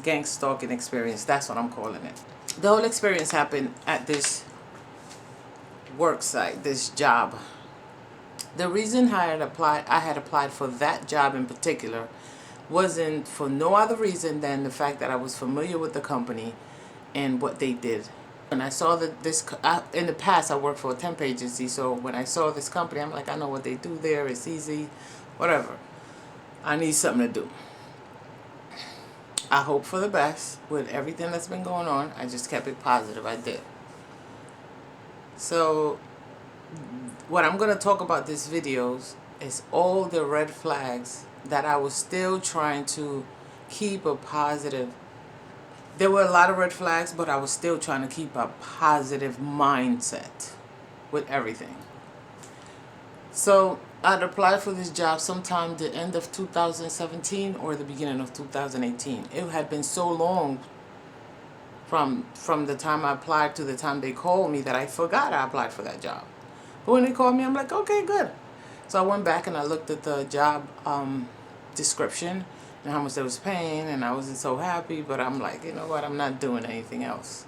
Gang stalking experience, that's what I'm calling it. The whole experience happened at this work site, this job. The reason I had applied for that job in particular wasn't for no other reason than the fact that I was familiar with the company and what they did. And I saw that in the past I worked for a temp agency, so when I saw this company, I'm like, I know what they do there, it's easy, whatever. I need something to do. I hope for the best with everything that's been going on. I just kept it positive. I did. So what I'm going to talk about this videos is all the red flags that I was still trying to keep a positive. There were a lot of red flags, but I was still trying to keep a positive mindset with everything. So I'd applied for this job sometime the end of 2017 or the beginning of 2018. It had been so long from the time I applied to the time they called me that I forgot I applied for that job. But when they called me, I'm like, okay, good. So I went back and I looked at the job description and how much they was paying, and I wasn't so happy, but I'm like, you know what, I'm not doing anything else.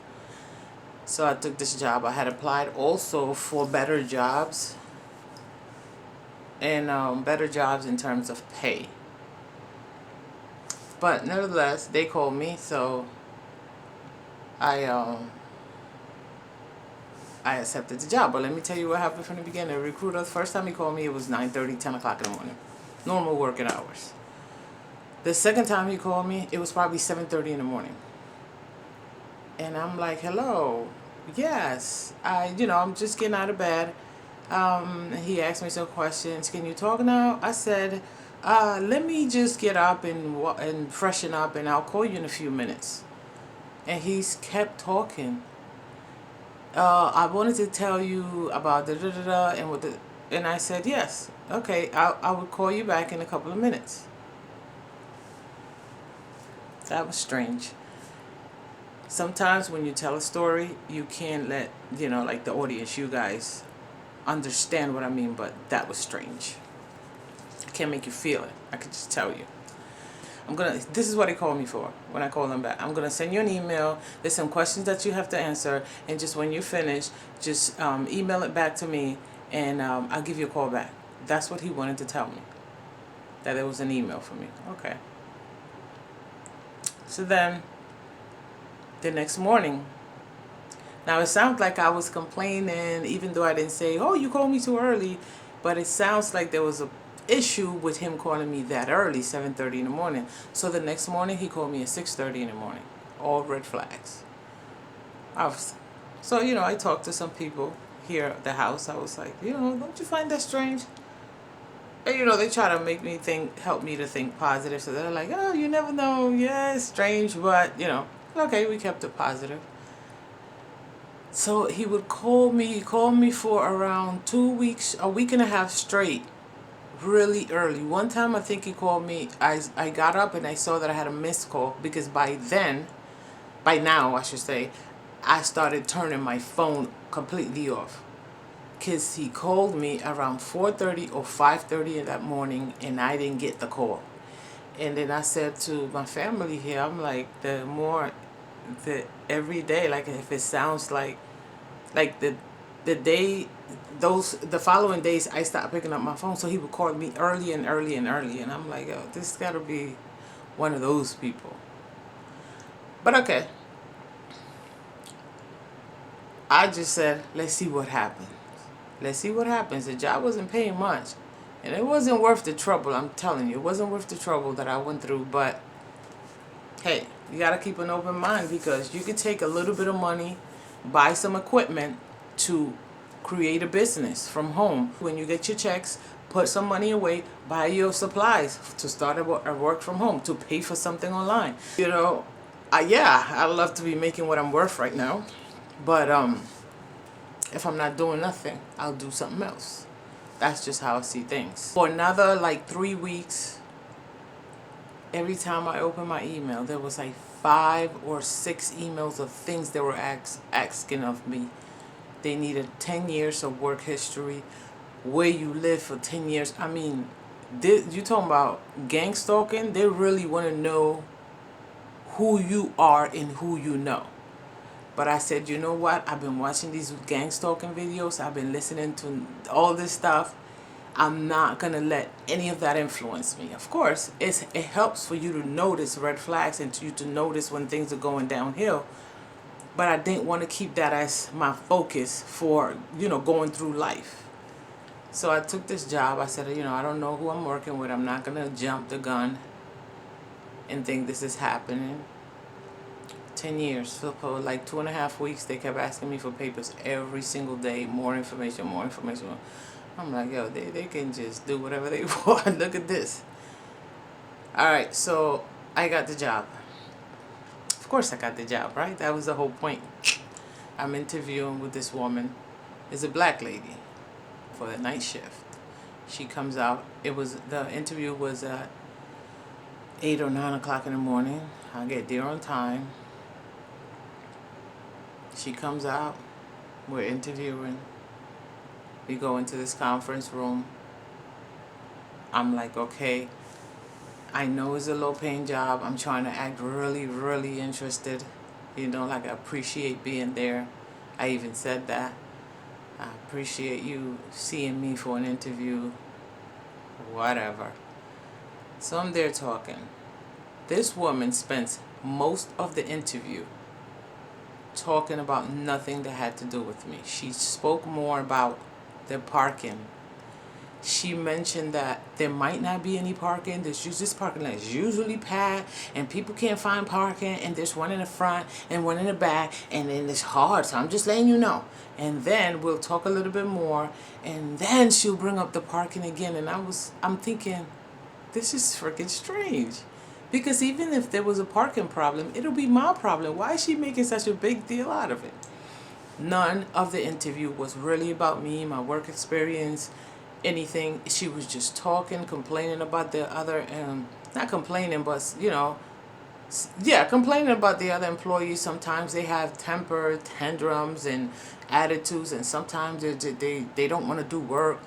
So I took this job. I had applied also for better jobs, and better jobs in terms of pay. But nevertheless, they called me, so I accepted the job. But let me tell you what happened from the beginning. The recruiter, the first time he called me, it was 9:30, 10 o'clock in the morning. Normal working hours. The second time he called me, it was probably 7:30 in the morning. And I'm like, hello, yes, I'm just getting out of bed. He asked me some questions. Can you talk now? I said, let me just get up and freshen up, and I'll call you in a few minutes. And he's kept talking. I wanted to tell you about and I said, yes, okay, I will call you back in a couple of minutes. That was strange. Sometimes when you tell a story, you can't let, like the audience, you guys, understand what I mean, but that was strange. I can't make you feel it. I could just tell you. This is what he called me for when I called him back. I'm going to send you an email. There's some questions that you have to answer, and just when you finish, just email it back to me, and I'll give you a call back. That's what he wanted to tell me, that there was an email for me. Okay. So then, the next morning, now it sounds like I was complaining, even though I didn't say, oh, you called me too early, but it sounds like there was a issue with him calling me that early, 7:30 in the morning. So the next morning he called me at 6:30 in the morning. All red flags. So I talked to some people here at the house. I was like, don't you find that strange? And they try to help me to think positive. So they're like, oh, you never know. Yeah, it's strange, but okay, we kept it positive. So he would call me. He called me for around 2 weeks, a week and a half straight, really early. One time I think he called me. I got up and I saw that I had a missed call, because by now I should say, I started turning my phone completely off. Because he called me around 4:30 or 5:30 in that morning, and I didn't get the call. And then I said to my family here, I'm like, every day, like if it sounds like the following days I stopped picking up my phone, so he would call me early and early and early, and I'm like, oh, this gotta be one of those people. But okay, I just said, let's see what happens. Let's see what happens. The job wasn't paying much, and it wasn't worth the trouble. I'm telling you, it wasn't worth the trouble that I went through. But hey, you gotta keep an open mind, because you can take a little bit of money, buy some equipment to create a business from home. When you get your checks, put some money away, buy your supplies to start a work from home, to pay for something online. I'd love to be making what I'm worth right now, but if I'm not doing nothing, I'll do something else. That's just how I see things. For another like 3 weeks, every time I opened my email, there was like 5 or 6 emails of things they were asking of me. They needed 10 years of work history, where you live for 10 years. I mean, you talking about gang stalking? They really want to know who you are and who you know. But I said, you know what? I've been watching these gang stalking videos. I've been listening to all this stuff. I'm not going to let any of that influence me. Of course, it helps for you to notice red flags and to you to notice when things are going downhill. But I didn't want to keep that as my focus for, going through life. So I took this job. I said, I don't know who I'm working with. I'm not going to jump the gun and think this is happening. 10 years, for like 2.5 weeks, they kept asking me for papers every single day. More information, more information. I'm like, yo, they can just do whatever they want. Look at this. All right, so I got the job. Of course I got the job, right? That was the whole point. I'm interviewing with this woman. It's a black lady for the night shift. She comes out. The interview was at 8 or 9 o'clock in the morning. I get there on time. She comes out. We're interviewing. We go into this conference room. I'm like, okay, I know it's a low-paying job. I'm trying to act really, really interested. Like I appreciate being there. I even said that. I appreciate you seeing me for an interview. Whatever. So I'm there talking. This woman spends most of the interview talking about nothing that had to do with me. She spoke more about the parking. She mentioned that there might not be any parking. This parking lot is usually packed and people can't find parking, and there's one in the front and one in the back, and then it's hard, so I'm just letting you know. And then we'll talk a little bit more, and then she'll bring up the parking again. And I'm thinking, this is freaking strange. Because even if there was a parking problem, it'll be my problem. Why is she making such a big deal out of it? None of the interview was really about me, my work experience, anything. She was just talking, complaining about the other, not complaining, but, complaining about the other employees. Sometimes they have temper tantrums and attitudes, and sometimes they don't want to do work.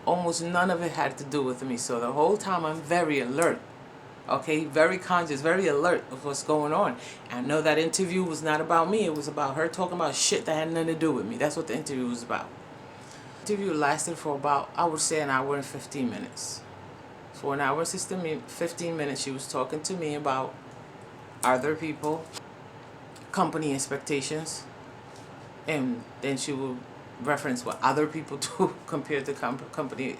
Almost none of it had to do with me. So the whole time I'm very alert, okay, very conscious, very alert of what's going on. I know that interview was not about me. It was about her talking about shit that had nothing to do with me. That's what the interview was about. The interview lasted for about, I would say, an hour and 15 minutes. For an hour and 15 minutes, she was talking to me about other people, company expectations, and then she would reference what other people do compared to company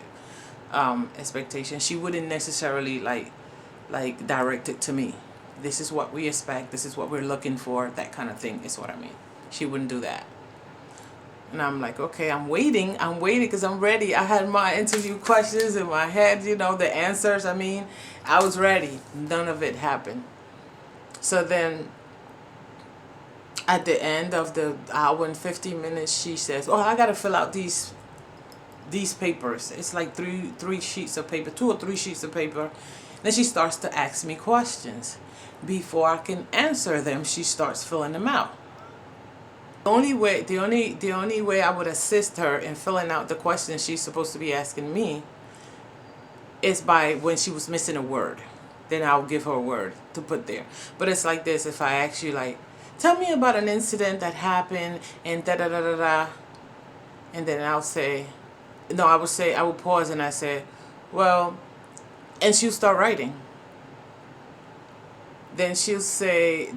expectations. She wouldn't necessarily like direct it to me. This is what we expect. This is what we're looking for. That kind of thing is what I mean. She wouldn't do that. And I'm like, okay, I'm waiting because I'm ready. I had my interview questions in my head, the answers. I was ready. None of it happened. So then at the end of the hour and 15 minutes, she says, oh, I got to fill out these papers. It's like three sheets of paper, 2 or 3 sheets of paper. Then she starts to ask me questions. Before I can answer them, she starts filling them out. The only way I would assist her in filling out the questions she's supposed to be asking me is by when she was missing a word. Then I'll give her a word to put there. But it's like this: if I ask you, like, tell me about an incident that happened and da da da da da, and then I would pause and I say, well, and she'll start writing. Then she'll say,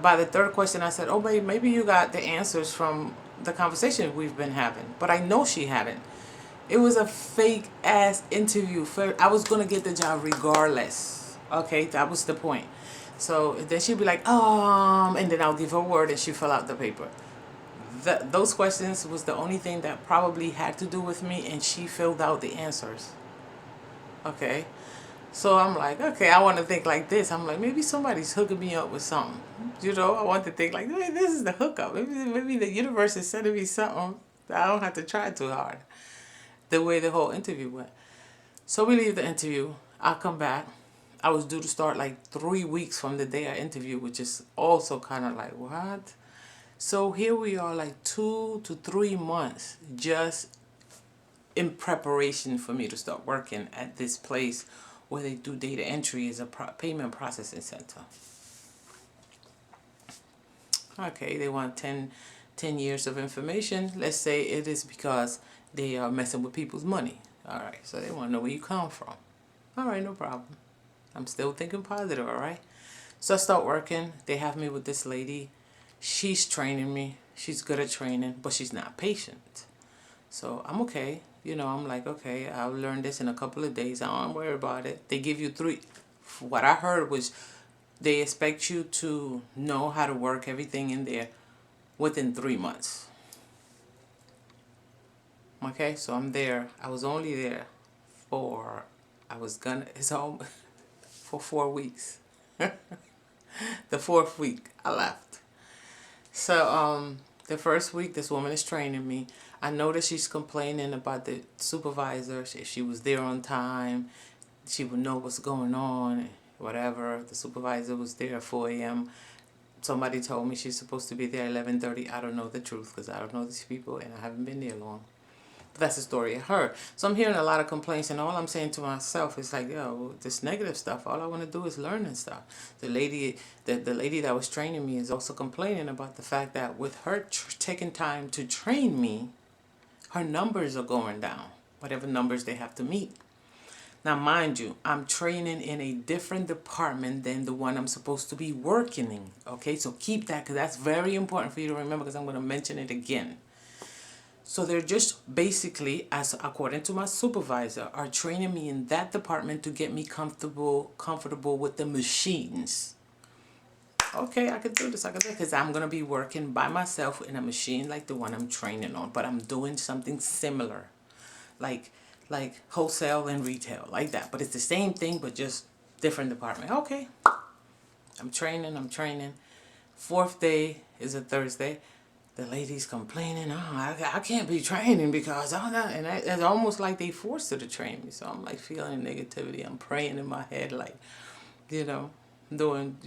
by the third question, I said, oh, maybe you got the answers from the conversation we've been having. But I know she hadn't. It was a fake ass interview. I was going to get the job regardless. Okay, that was the point. So then she'd be like, and then I'll give her a word and she'll fill out the paper. Those questions was the only thing that probably had to do with me, and she filled out the answers. Okay. So I'm like, okay, I want to think like this. I'm like, maybe somebody's hooking me up with something. I want to think like, hey, this is the hookup. Maybe the universe is sending me something that I don't have to try too hard. The way the whole interview went. So we leave the interview. I come back. I was due to start like 3 weeks from the day I interviewed, which is also kind of like, what? So here we are, like 2 to 3 months just in preparation for me to start working at this place where they do data entry is a payment processing center. Okay, they want 10 years of information. Let's say it is because they are messing with people's money. All right, so they want to know where you come from. All right, no problem. I'm still thinking positive, all right? So I start working. They have me with this lady. She's training me. She's good at training, but she's not patient. So I'm okay. I'm like, okay, I'll learn this in a couple of days. I don't worry about it. They give you 3. What I heard was they expect you to know how to work everything in there within 3 months. Okay, so I'm there. I was only there for, it's all for 4 weeks. The 4th week, I left. So, the first week, this woman is training me. I noticed she's complaining about the supervisor. If she was there on time, she would know what's going on, whatever. The supervisor was there at 4 a.m. Somebody told me she's supposed to be there at 11:30. I don't know the truth because I don't know these people and I haven't been there long. But that's the story I heard. So I'm hearing a lot of complaints, and all I'm saying to myself is like, yo, this negative stuff, all I want to do is learn and stuff. The lady that was training me is also complaining about the fact that with her taking time to train me, her numbers are going down, whatever numbers they have to meet. Now, mind you, I'm training in a different department than the one I'm supposed to be working in. Okay, so keep that, because that's very important for you to remember, because I'm going to mention it again. So they're just basically, as according to my supervisor, are training me in that department to get me comfortable with the machines. Okay, I can do this, because I'm going to be working by myself in a machine like the one I'm training on, but I'm doing something similar, like wholesale and retail, like that. But it's the same thing, but just different department. Okay, I'm training. 4th day is a Thursday. The lady's complaining, I can't be training because, and it's almost like they forced her to train me. So I'm like feeling negativity. I'm praying in my head, like, doing,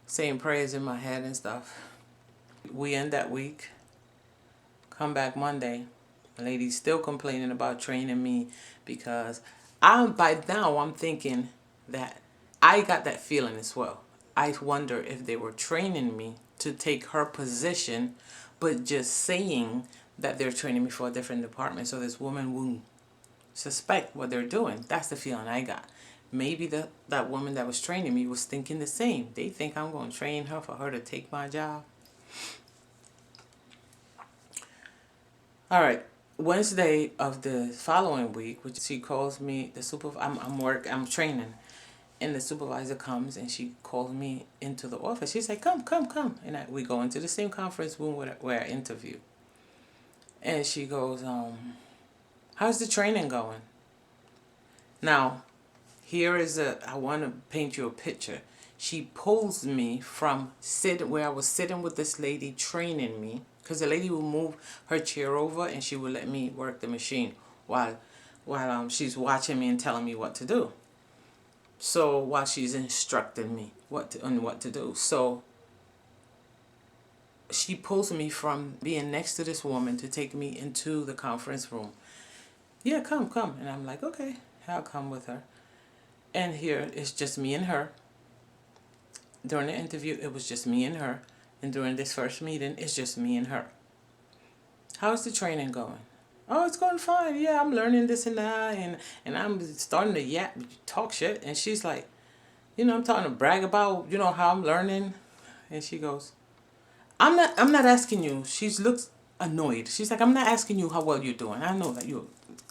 saying prayers in my head and stuff. We end that week, come back Monday. The lady's still complaining about training me because by now I'm thinking that I got that feeling as well. I wonder if they were training me to take her position, but just saying that they're training me for a different department so this woman won't suspect what they're doing. That's the feeling I got. Maybe that woman that was training me was thinking the same. They think I'm going to train her for her to take my job. All right. Wednesday of the following week, which she calls me, I'm training, and the supervisor comes and she calls me into the office. She's like, come, and we go into the same conference room where I interview. And she goes, how's the training going? Now, I want to paint you a picture. She pulls me from where I was sitting with this lady training me, because the lady will move her chair over and she will let me work the machine while she's watching me and telling me what to do. So while she's instructing me what to do. So she pulls me from being next to this woman to take me into the conference room. Yeah, come. And I'm like, okay, I'll come with her. And here it's just me and her. During the interview, it was just me and her. And during this first meeting, it's just me and her. How's the training going? Oh, it's going fine. Yeah, I'm learning this and that. And I'm starting to talk shit. And she's like, I'm starting to brag about, how I'm learning. And she goes, I'm not asking you. She looks annoyed. She's like, I'm not asking you how well you're doing. I know that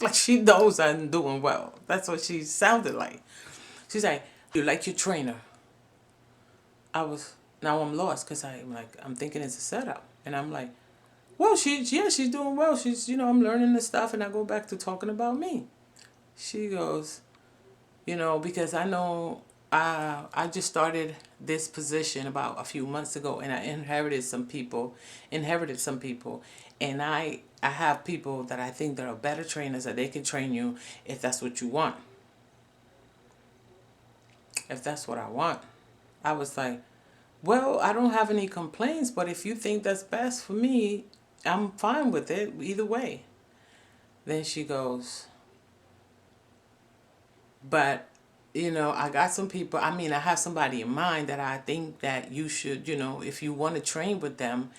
like she knows I'm doing well. That's what she sounded like. She's like, you like your trainer? Now I'm lost because I'm thinking it's a setup. And I'm like, well, she's doing well. She's, I'm learning the stuff, and I go back to talking about me. She goes, because I know I just started this position about a few months ago, and I inherited some people, and I have people that I think that are better trainers that they can train you if that's what you want. If that's what I want. I was like, well, I don't have any complaints, but if you think that's best for me, I'm fine with it either way. Then she goes, but I got some people. I mean, I have somebody in mind that I think that you should, if you want to train with them,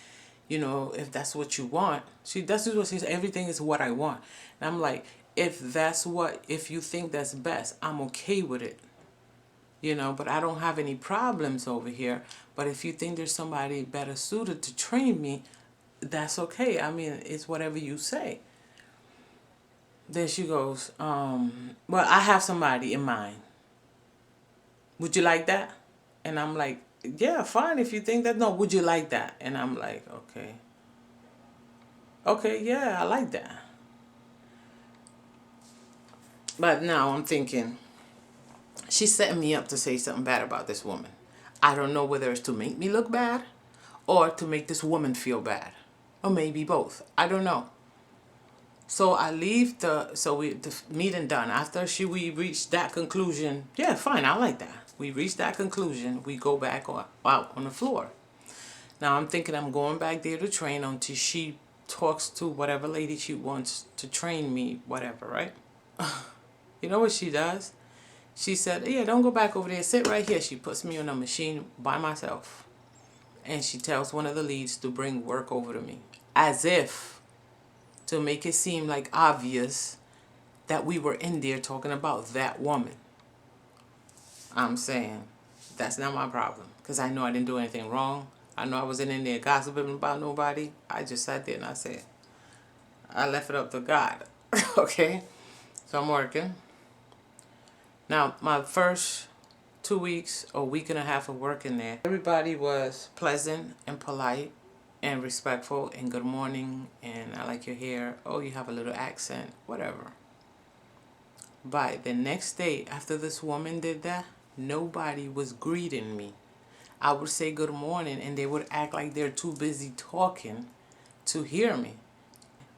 if that's what you want. That's just what she said. Everything is what I want. And I'm like, if you think that's best, I'm okay with it. But I don't have any problems over here. But if you think there's somebody better suited to train me, that's okay. I mean, it's whatever you say. Then she goes, well, I have somebody in mind. Would you like that? And I'm like, yeah, fine if you think that. No, would you like that? And I'm like, okay. Okay, yeah, I like that. But now I'm thinking, she's setting me up to say something bad about this woman. I don't know whether it's to make me look bad or to make this woman feel bad. Or maybe both. I don't know. So I leave the meeting done. After we reached that conclusion, yeah, fine, I like that. We reached that conclusion. We go back out on the floor. Now I'm thinking I'm going back there to train until she talks to whatever lady she wants to train me, whatever, right? You know what she does? She said, yeah, don't go back over there. Sit right here. She puts me on a machine by myself. And she tells one of the leads to bring work over to me. As if to make it seem like obvious that we were in there talking about that woman. I'm saying that's not my problem. Because I know I didn't do anything wrong. I know I wasn't in there gossiping about nobody. I just sat there and I said, I left it up to God. Okay? So I'm working. Now, my first 2 weeks or week and a half of working there, everybody was pleasant and polite and respectful and good morning and I like your hair. Oh, you have a little accent, whatever. By the next day, after this woman did that, nobody was greeting me. I would say good morning and they would act like they're too busy talking to hear me.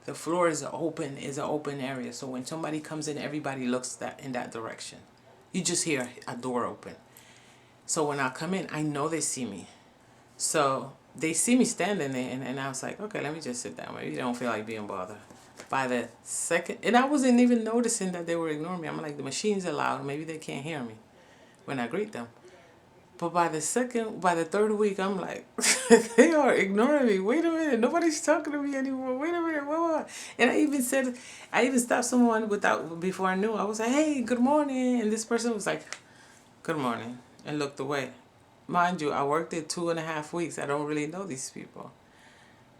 The floor is an open area. So when somebody comes in, everybody looks in that direction. You just hear a door open. So when I come in, I know they see me. So they see me standing there and I was like, okay, let me just sit down. Maybe they don't feel like being bothered. By the second, and I wasn't even noticing that they were ignoring me. I'm like, the machines are loud. Maybe they can't hear me when I greet them. But by the third week, I'm like, they are ignoring me. Wait a minute, nobody's talking to me anymore. Wait a minute, what? And I even stopped someone before I knew. I was like, hey, good morning. And this person was like, good morning, and looked away. Mind you, I worked there 2.5 weeks. I don't really know these people.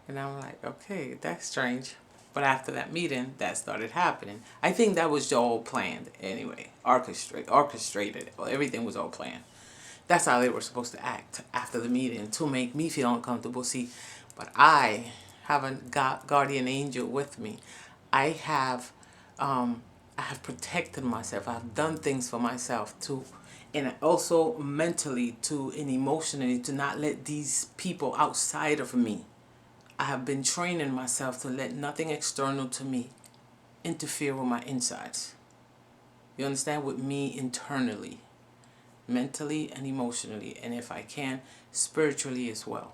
And I'm like, okay, that's strange. But after that meeting, that started happening. I think that was all planned anyway. Orchestrated. Well, everything was all planned. That's how they were supposed to act after the meeting to make me feel uncomfortable. See, but I have a guardian angel with me. I have, I have protected myself. I've done things for myself and also mentally and emotionally to not let these people outside of me. I have been training myself to let nothing external to me interfere with my insides. You understand? With me internally, mentally and emotionally, and if I can, spiritually as well.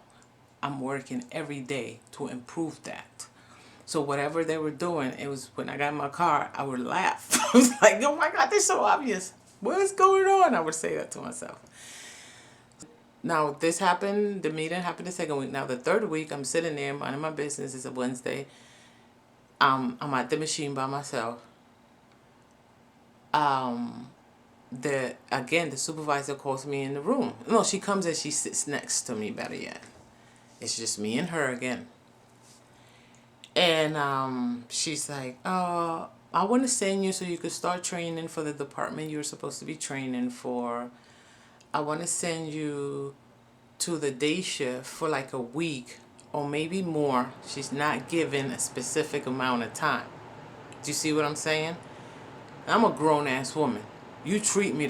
I'm working every day to improve that. So whatever they were doing, it was when I got in my car, I would laugh. I was like, oh my God, they're so obvious. What is going on? I would say that to myself. Now, this happened, the meeting happened the second week. Now, the third week, I'm sitting there, minding my business. It's a Wednesday. I'm at the machine by myself. The supervisor calls me in the room. No, she comes and she sits next to me, better yet. It's just me and her again. And she's like, I want to send you so you could start training for the department you're supposed to be training for. I want to send you to the day shift for like a week or maybe more. She's not given a specific amount of time. Do you see what I'm saying? I'm a grown-ass woman. You treat me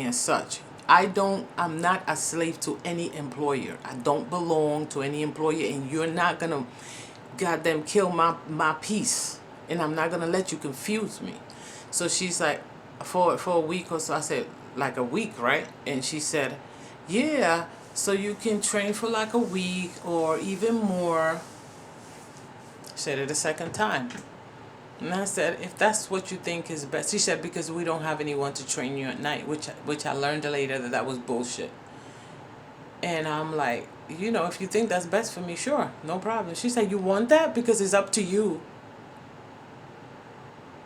as such. I'm not a slave to any employer. I don't belong to any employer, and you're not gonna goddamn kill my peace. And I'm not gonna let you confuse me. So she's like, for a week or so. I said, like a week, right? And she said, yeah, so you can train for like a week or even more. Said it a second time. And I said, if that's what you think is best. She said, because we don't have anyone to train you at night, which I learned later that was bullshit. And I'm like, if you think that's best for me, sure, no problem. She said, you want that? Because it's up to you.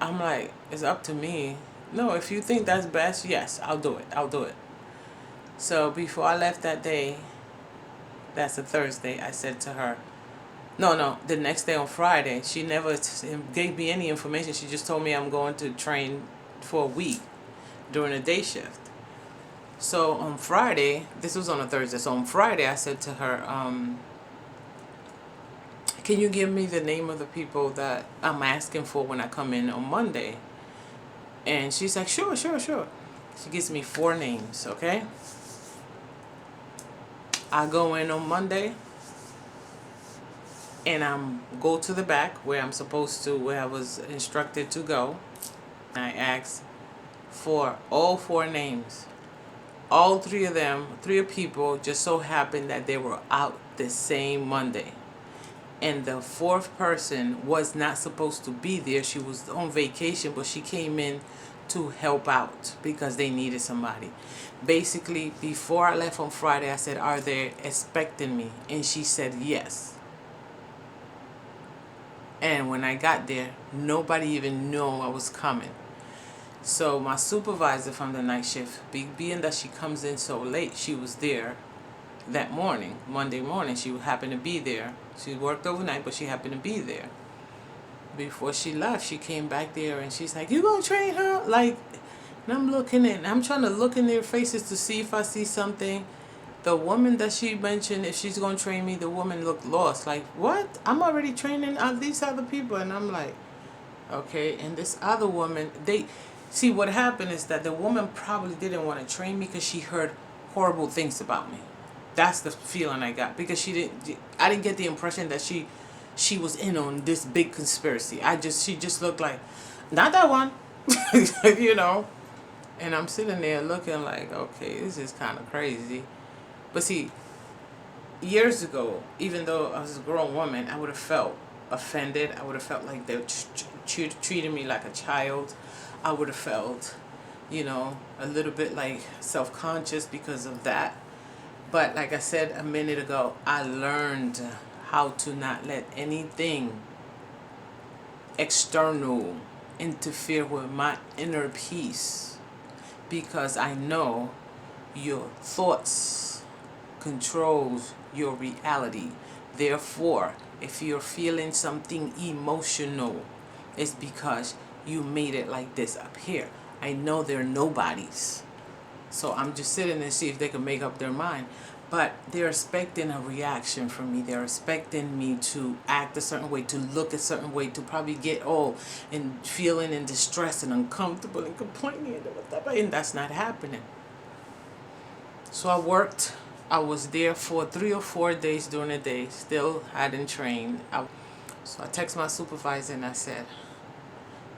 I'm like, it's up to me. No, if you think that's best, yes, I'll do it. I'll do it. So before I left that day, that's a Thursday, I said to her, no, the next day on Friday, she never gave me any information. She just told me I'm going to train for a week during a day shift. So on Friday, this was on a Thursday, so on Friday I said to her, can you give me the name of the people that I'm asking for when I come in on Monday? And she's like, sure. She gives me 4 names, okay? I go in on Monday, and go to the back where I'm supposed to, where I was instructed to go. I asked for all 4 names. All 3 of them, 3 people, just so happened that they were out the same Monday. And the 4th person was not supposed to be there. She was on vacation, but she came in to help out because they needed somebody. Basically, before I left on Friday, I said, are they expecting me? And she said yes. And when I got there, nobody even knew I was coming. So my supervisor from the night shift, being that she comes in so late, she was there that morning, Monday morning. She happened to be there. She worked overnight, but she happened to be there. Before she left, she came back there and she's like, you gonna train her? Like, and I'm trying to look in their faces to see if I see something. The woman that she mentioned, if she's gonna train me, the woman looked lost. Like, what? I'm already training these other people. And I'm like, okay. And this other woman, see, what happened is that the woman probably didn't want to train me because she heard horrible things about me. That's the feeling I got, because I didn't get the impression that she was in on this big conspiracy. She just looked like, not that one, And I'm sitting there looking like, okay, this is kind of crazy. But see, years ago, even though I was a grown woman, I would have felt offended. I would have felt like they treated me like a child. I would have felt, a little bit like self-conscious because of that. But like I said a minute ago, I learned how to not let anything external interfere with my inner peace, because I know your thoughts controls your reality. Therefore, if you're feeling something emotional, it's because you made it like this up here. I know they're nobodies. So I'm just sitting and see if they can make up their mind. But they're expecting a reaction from me. They're expecting me to act a certain way, to look a certain way, to probably get all and feeling in distress and uncomfortable and complaining and that's not happening. So I was there for 3 or 4 days during the day, still hadn't trained. So I texted my supervisor and I said,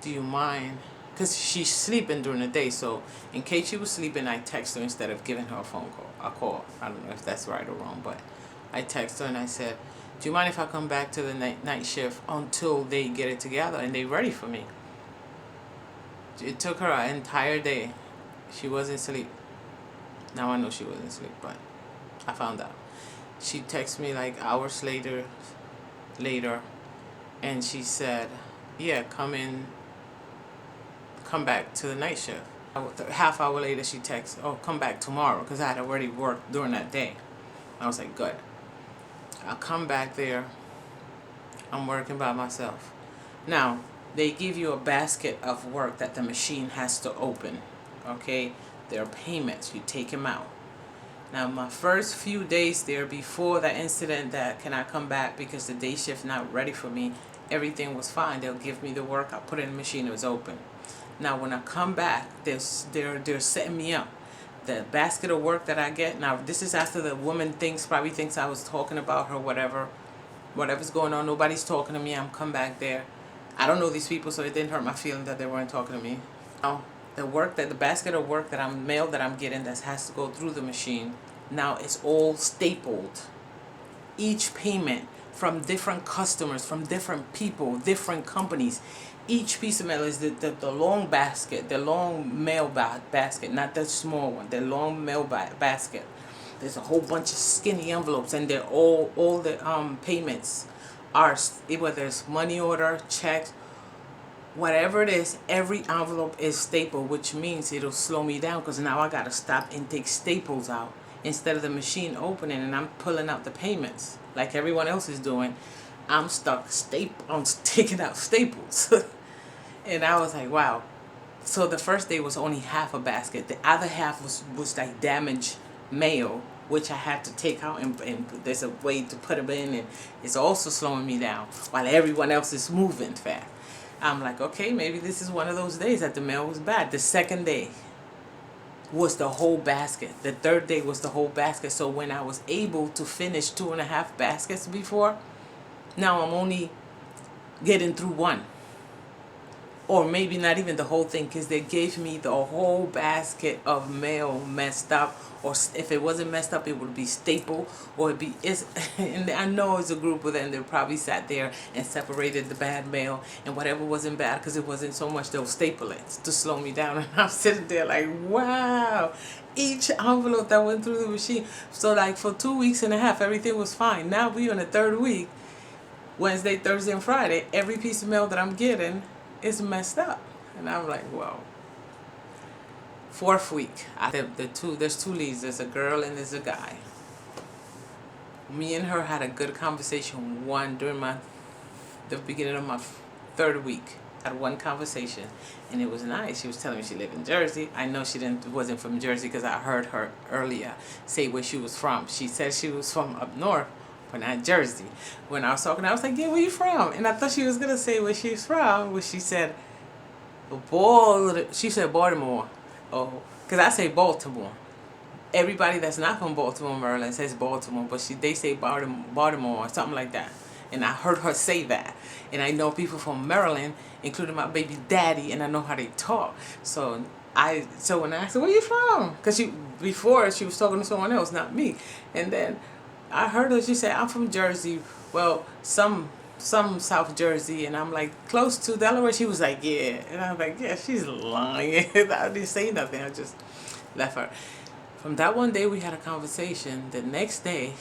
do you mind? Because she's sleeping during the day, so in case she was sleeping, I text her instead of giving her a call. I don't know if that's right or wrong, but I text her and I said, do you mind if I come back to the night shift until they get it together and they're ready for me? It took her an entire day. She wasn't asleep. Now I know she wasn't asleep, but I found out. She texted me like hours later, and she said, yeah, come back to the night shift. Half hour later, she texts, oh, come back tomorrow, because I had already worked during that day. I was like, good. I'll come back there. I'm working by myself. Now, they give you a basket of work that the machine has to open, okay? There are payments. You take them out. Now, my first few days there before that incident that can I come back because the day shift not ready for me, everything was fine. They'll give me the work. I put it in the machine. It was open. Now, when I come back, they're setting me up. The basket of work that I get, now this is after the woman probably thinks I was talking about her, whatever's going on. Nobody's talking to me. I'm come back there. I don't know these people, so it didn't hurt my feeling that they weren't talking to me. Now, the basket of work that I'm getting that has to go through the machine, now it's all stapled. Each payment from different customers, from different people, different companies. Each piece of mail is the long basket, the long mail basket, not the small one, the long mail basket. There's a whole bunch of skinny envelopes, and they're all the payments are, whether it's money order, checks, whatever it is, every envelope is stapled, which means it'll slow me down because now I gotta stop and take staples out instead of the machine opening and I'm pulling out the payments like everyone else is doing. I'm stuck I'm taking out staples. And I was like, wow. So the first day was only half a basket. The other half was like damaged mail, which I had to take out, and there's a way to put them in, and it's also slowing me down while everyone else is moving fast. I'm like, okay, maybe this is one of those days that the mail was bad. The second day was the whole basket. The third day was the whole basket. So when I was able to finish 2.5 baskets before, now I'm only getting through one. Or maybe not even the whole thing, because they gave me the whole basket of mail messed up, or if it wasn't messed up, it would be stapled, or and I know it's a group of them that probably sat there and separated the bad mail and whatever wasn't bad, because it wasn't so much, they'll staple it to slow me down. And I'm sitting there like, wow, each envelope that went through the machine. So like for 2.5 weeks, everything was fine. Now we're in the third week, Wednesday, Thursday, and Friday, every piece of mail that I'm getting is messed up. And I'm like, whoa. Fourth week, there's two leads. There's a girl and there's a guy. Me and her had a good conversation during the beginning of my third week. Had one conversation, and it was nice. She was telling me she lived in Jersey. I know she wasn't from Jersey because I heard her earlier say where she was from. She said she was from up north, but not Jersey. When I was talking, I was like, yeah, where you from? And I thought she was going to say where she's from, where she said, she said Baltimore. Oh, because I say Baltimore. Everybody that's not from Baltimore, Maryland says Baltimore, but they say Baltimore or something like that. And I heard her say that. And I know people from Maryland, including my baby daddy, and I know how they talk. So when I asked her, where you from? Because before she was talking to someone else, not me. And then I heard her, she said, I'm from Jersey. Well, some South Jersey. And I'm like, close to Delaware? She was like, yeah. And I'm like, yeah, she's lying. I didn't say nothing. I just left her. From that one day, we had a conversation. The next day,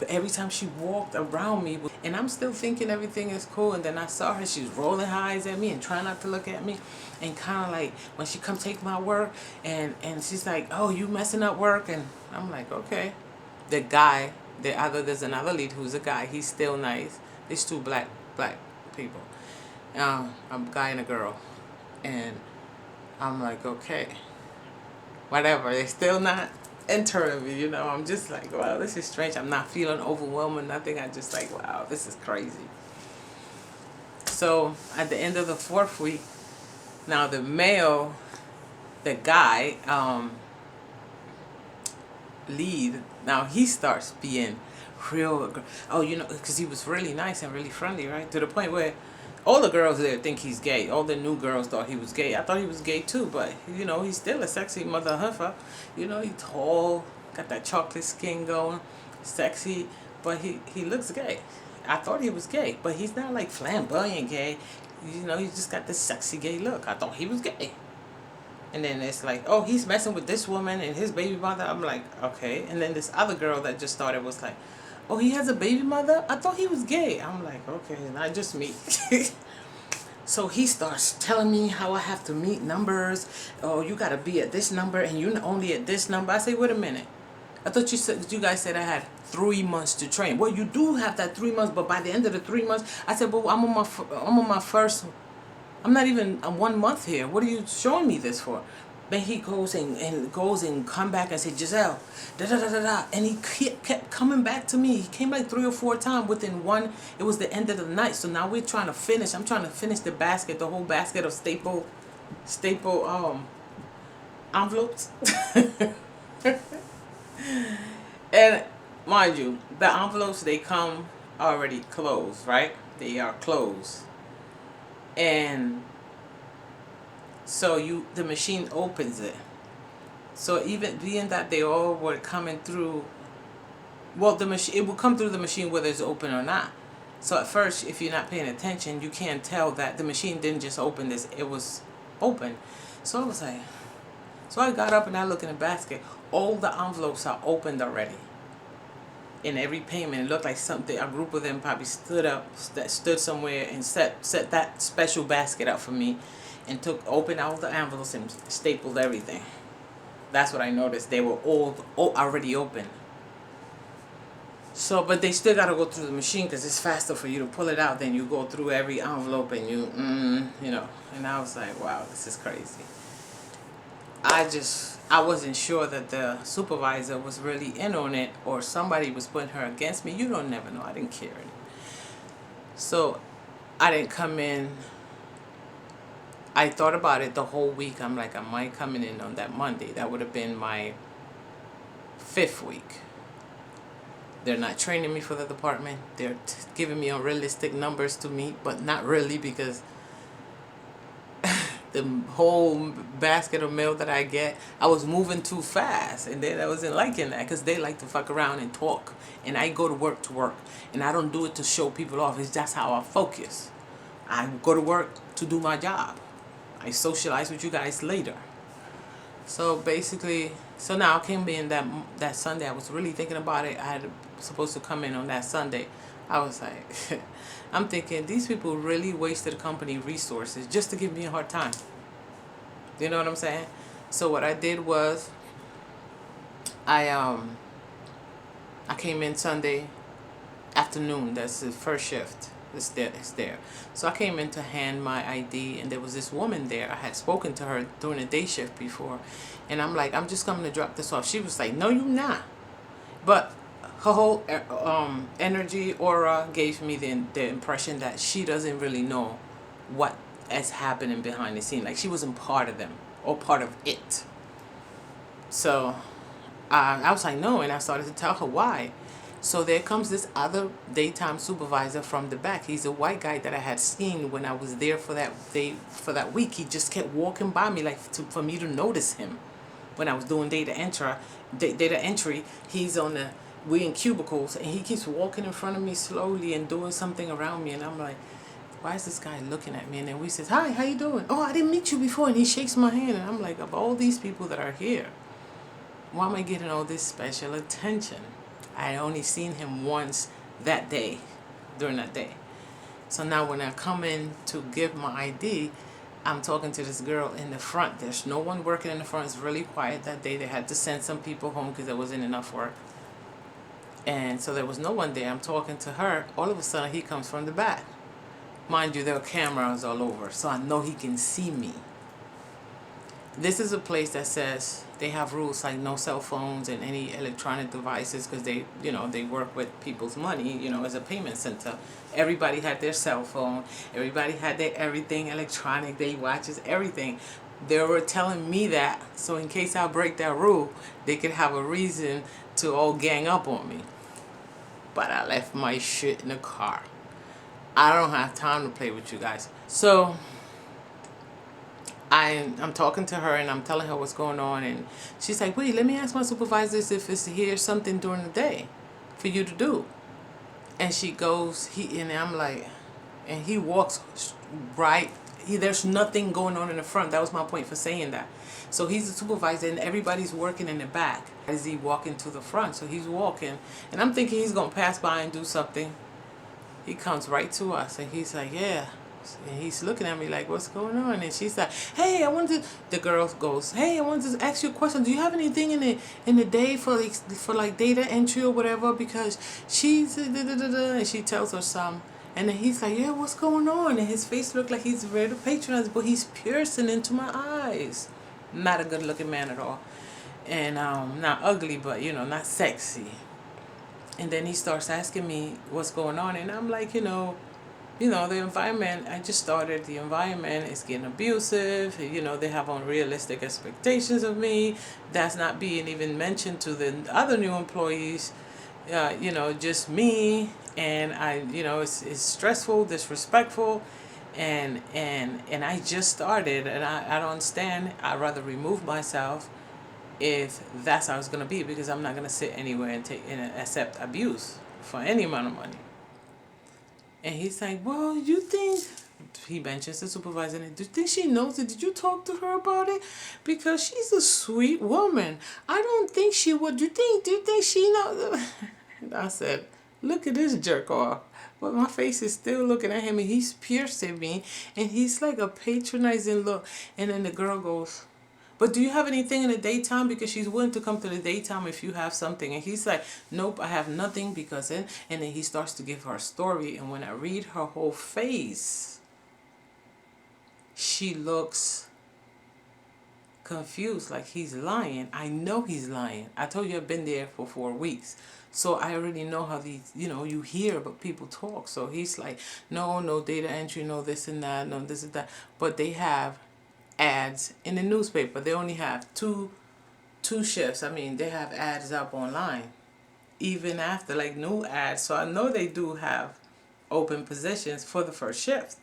every time she walked around me, and I'm still thinking everything is cool, and then I saw her, she was rolling her eyes at me and trying not to look at me, and kind of like, when she come take my work, and she's like, oh, you messing up work? And I'm like, okay. The guy, there's another lead who's a guy, he's still nice. There's two black people, a guy and a girl, and I'm like, okay. Whatever, they're still not entering me, I'm just like, wow, this is strange. I'm not feeling overwhelmed or nothing. I just like, wow, this is crazy. So at the end of the fourth week, now the guy, lead, now he starts being real, because he was really nice and really friendly, right? To the point where all the girls there think he's gay. All the new girls thought he was gay. I thought he was gay too, but he's still a sexy mother huffer. He's tall, got that chocolate skin going, sexy, but he looks gay. I thought he was gay, but he's not like flamboyant gay. He's just got this sexy gay look. I thought he was gay. And then it's like, oh, he's messing with this woman and his baby mother. I'm like, okay. And then this other girl that just started was like, oh, he has a baby mother? I thought he was gay. I'm like, okay, not just me. So he starts telling me how I have to meet numbers. Oh, you got to be at this number and you're only at this number. I say, wait a minute. I thought you guys said I had 3 months to train. Well, you do have that 3 months, but by the end of the 3 months, I said, but I'm on my first, I'm not even 1 month here. What are you showing me this for? Then he goes and come back and say, Giselle, da-da-da-da-da. And he kept coming back to me. He came like 3 or 4 times within one. It was the end of the night. So now we're trying to finish. I'm trying to finish the whole basket of staple envelopes. And mind you, the envelopes, they come already closed, right? They are closed. And so the machine opens it. So even being that they all were coming through, well, it will come through the machine whether it's open or not. So at first, if you're not paying attention, you can't tell that the machine didn't just open this, it was open. So I was like, so I got up and I looked in the basket. All the envelopes are opened already. In every payment, it looked like something, a group of them probably stood somewhere and set that special basket up for me and opened all the envelopes and stapled everything. That's what I noticed. They were all already open. So, but they still got to go through the machine because it's faster for you to pull it out than you go through every envelope and you know. And I was like, wow, this is crazy. I wasn't sure that the supervisor was really in on it or somebody was putting her against me. You don't never know. I didn't care. So I didn't come in. I thought about it the whole week. I'm like, am I coming in on that Monday? That would have been my 5th week. They're not training me for the department. They're giving me unrealistic numbers to meet, but not really, because the whole basket of mail that I get, I was moving too fast, and then I wasn't liking that because they like to fuck around and talk, and I go to work, and I don't do it to show people off. It's just how I focus. I go to work to do my job. I socialize with you guys later. So basically, so now I came in that Sunday. I was really thinking about it. I had supposed to come in on that Sunday. I was like, I'm thinking these people really wasted company resources just to give me a hard time. You know what I'm saying? So what I did was, I came in Sunday afternoon. That's the first shift. It's there. So I came in to hand my ID, and there was this woman there. I had spoken to her during the day shift before, and I'm like, I'm just coming to drop this off. She was like, no, you're not. But her whole energy, aura gave me the impression that she doesn't really know what is happening behind the scene. Like she wasn't part of them or part of it. So I was like, no, and I started to tell her why. So there comes this other daytime supervisor from the back. He's a white guy that I had seen when I was there for that week. He just kept walking by me for me to notice him. When I was doing data entry, we in cubicles, and he keeps walking in front of me slowly and doing something around me, and I'm like, why is this guy looking at me? And then we says, hi, how you doing? Oh, I didn't meet you before. And he shakes my hand, and I'm like, of all these people that are here, why am I getting all this special attention? I only seen him once that day, during that day. So now when I come in to give my ID, I'm talking to this girl in the front. There's no one working in the front. It's really quiet that day. They had to send some people home because there wasn't enough work. And so there was no one there. I'm talking to her. All of a sudden, he comes from the back. Mind you, there are cameras all over, so I know he can see me. This is a place that says they have rules like no cell phones and any electronic devices because they work with people's money, as a payment center. Everybody had their cell phone. Everybody had their everything electronic, their watches, everything. They were telling me that, so in case I break that rule, they could have a reason to all gang up on me. But I left my shit in the car. I don't have time to play with you guys. So I'm talking to her and I'm telling her what's going on, and she's like, wait, let me ask my supervisors if it's here something during the day for you to do. And she goes, and I'm like, and he walks right, there's nothing going on in the front. That was my point for saying that. So he's the supervisor and everybody's working in the back as he walking to the front. So he's walking, and I'm thinking he's going to pass by and do something. He comes right to us and he's like, yeah. And he's looking at me like, what's going on? And she's like, hey, the girl goes, hey, I wanted to ask you a question. Do you have anything in the day for data entry or whatever? Because she's and she tells her some. And then he's like, yeah, what's going on? And his face looked like he's ready to patronize, but he's piercing into my eyes. Not a good looking man at all. And not ugly, but not sexy. And then he starts asking me what's going on, and I'm like, the environment, I just started, the environment is getting abusive, they have unrealistic expectations of me. That's not being even mentioned to the other new employees, just me, and it's stressful, disrespectful, and I just started, and I don't understand. I'd rather remove myself if that's how it's going to be, because I'm not going to sit anywhere and accept abuse for any amount of money. And he's like, well, you think, he mentions the supervisor, and do you think she knows it? Did you talk to her about it? Because she's a sweet woman. I don't think she would. Do you think she knows? And I said, look at this jerk off. But my face is still looking at him, and he's piercing me, and he's like a patronizing look. And then the girl goes, but do you have anything in the daytime? Because she's willing to come to the daytime if you have something. And he's like, nope, I have nothing because then, and then he starts to give her a story. And when I read her whole face, she looks confused, like he's lying. I know he's lying. I told you I've been there for 4 weeks. So I already know how these, you hear about people talk. So he's like, no data entry, no this and that, no this and that. But they have ads in the newspaper. They only have two shifts. I mean, they have ads up online even after, like, new ads. So I know they do have open positions for the first shift.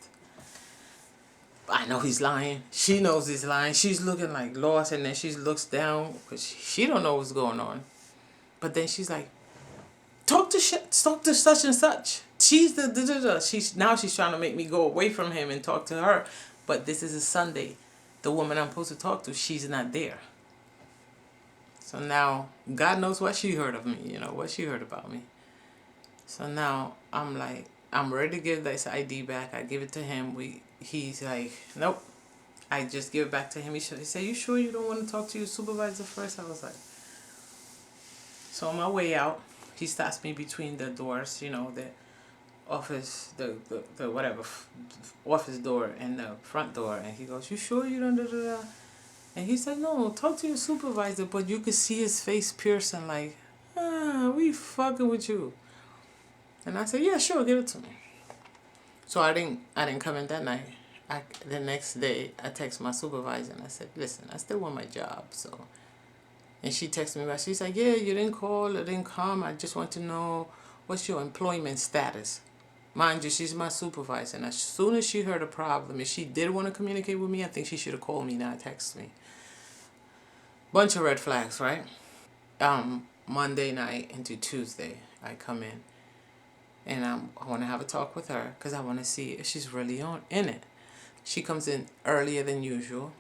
I know he's lying. She knows he's lying. She's looking like lost, and then she looks down because she don't know what's going on. But then she's like, talk to such and such. She's the da-da-da. She's trying to make me go away from him and talk to her. But this is a Sunday. The woman I'm supposed to talk to, she's not there. So now, God knows what she heard of me, what she heard about me. So now, I'm like, I'm ready to give this ID back. I give it to him. He's like, nope. I just give it back to him. He said, you sure you don't want to talk to your supervisor first? I was like, so on my way out, he stops me between the doors, the office, the whatever, office door and the front door. And he goes, you sure you don't, da-da-da? And he said, no, talk to your supervisor. But you could see his face piercing like, we fucking with you. And I said, yeah, sure, give it to me. So I didn't come in that night. The next day, I text my supervisor and I said, listen, I still want my job. So, and she texted me back. She's like, yeah, you didn't call, it didn't come. I just want to know, what's your employment status? Mind you, she's my supervisor. And as soon as she heard a problem, if she did want to communicate with me, I think she should have called me, not text me. Bunch of red flags, right? Monday night into Tuesday, I come in. And I want to have a talk with her because I want to see if she's really in it. She comes in earlier than usual.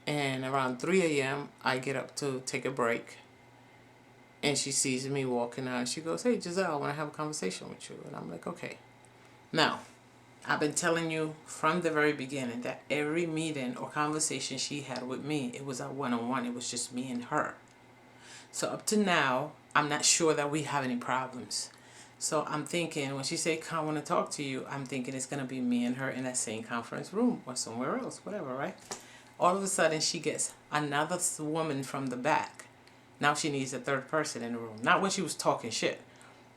And around 3 a.m., I get up to take a break. And she sees me walking out. And she goes, hey, Giselle, I want to have a conversation with you. And I'm like, okay. Now, I've been telling you from the very beginning that every meeting or conversation she had with me, it was a one-on-one. It was just me and her. So up to now, I'm not sure that we have any problems. So I'm thinking, when she said, I want to talk to you, I'm thinking it's going to be me and her in that same conference room or somewhere else, whatever, right? All of a sudden, she gets another woman from the back. Now she needs a third person in the room. Not when she was talking shit.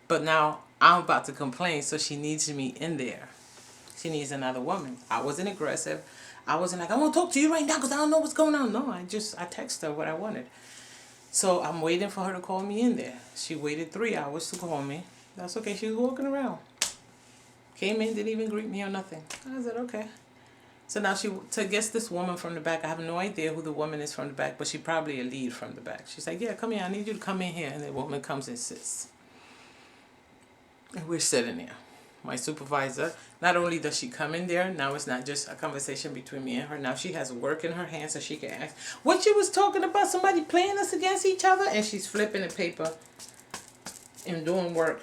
But now I'm about to complain, so she needs me in there. She needs another woman. I wasn't aggressive. I wasn't like, I want to talk to you right now because I don't know what's going on. No, I texted her what I wanted. So I'm waiting for her to call me in there. She waited 3 hours to call me. That's okay. She was walking around. Came in, didn't even greet me or nothing. I said, okay. So now to guess this woman from the back, I have no idea who the woman is from the back, but she probably a lead from the back. She's like, yeah, come here. I need you to come in here. And the woman comes and sits. And we're sitting there. My supervisor, not only does she come in there, now it's not just a conversation between me and her. Now she has work in her hand so she can ask, what you was talking about, somebody playing us against each other? And she's flipping the paper and doing work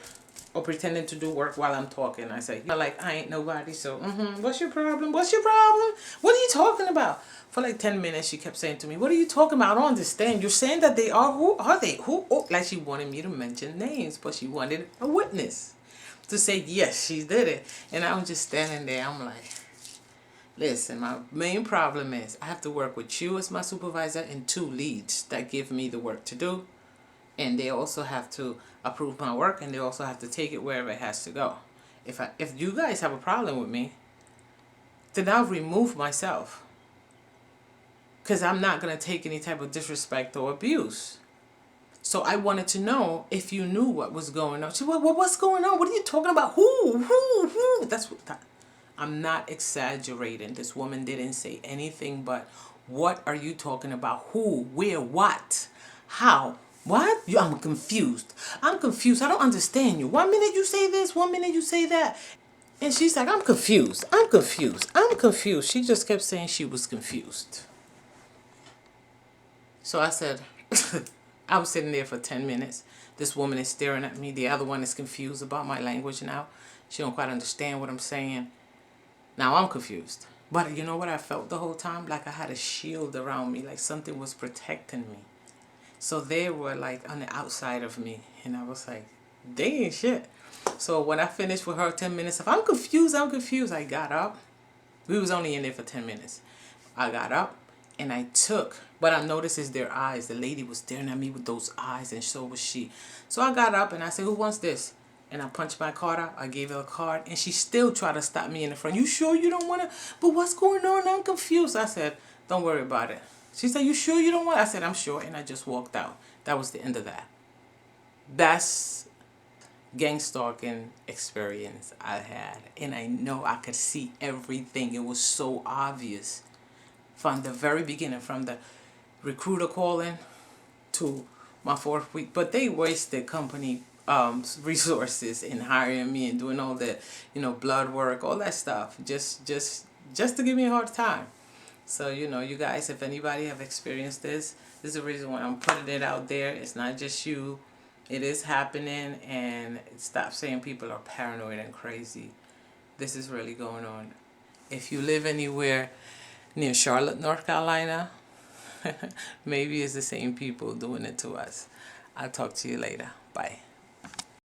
or pretending to do work while I'm talking. I say, like, I ain't nobody, so, what's your problem? What's your problem? What are you talking about? For like 10 minutes, she kept saying to me, what are you talking about? I don't understand. You're saying that they are, who are they? Who? Oh, like she wanted me to mention names, but she wanted a witness to say, yes, she did it. And I was just standing there. I'm like, listen, my main problem is I have to work with you as my supervisor and 2 leads that give me the work to do. And they also have to approve my work, and they also have to take it wherever it has to go. If you guys have a problem with me, then I'll remove myself. Because I'm not going to take any type of disrespect or abuse. So I wanted to know if you knew what was going on. She said, what's going on? What are you talking about? Who? I'm not exaggerating. This woman didn't say anything but, what are you talking about? Who? Where? What? How? What? I'm confused. I'm confused. I don't understand you. 1 minute you say this, 1 minute you say that. And she's like, I'm confused. I'm confused. I'm confused. She just kept saying she was confused. So I said, I was sitting there for 10 minutes. This woman is staring at me. The other one is confused about my language now. She don't quite understand what I'm saying. Now I'm confused. But you know what I felt the whole time? Like I had a shield around me, like something was protecting me. So they were like on the outside of me. And I was like, they ain't shit. So when I finished with her 10 minutes of, I'm confused, I got up. We was only in there for 10 minutes. I got up and I took, what I noticed is their eyes. The lady was staring at me with those eyes and so was she. So I got up and I said, who wants this? And I punched my card out. I gave her a card and she still tried to stop me in the front. You sure you don't want to? But what's going on? I'm confused. I said, don't worry about it. She said, you sure you don't want? I said, I'm sure. And I just walked out. That was the end of that. That's gang stalking experience I had. And I know I could see everything. It was so obvious from the very beginning, from the recruiter calling to my 4th week. But they wasted company resources in hiring me and doing all that, blood work, all that stuff, just to give me a hard time. So, you guys, if anybody have experienced this is the reason why I'm putting it out there. It's not just you. It is happening, and stop saying people are paranoid and crazy. This is really going on. If you live anywhere near Charlotte, North Carolina, maybe it's the same people doing it to us. I'll talk to you later. Bye.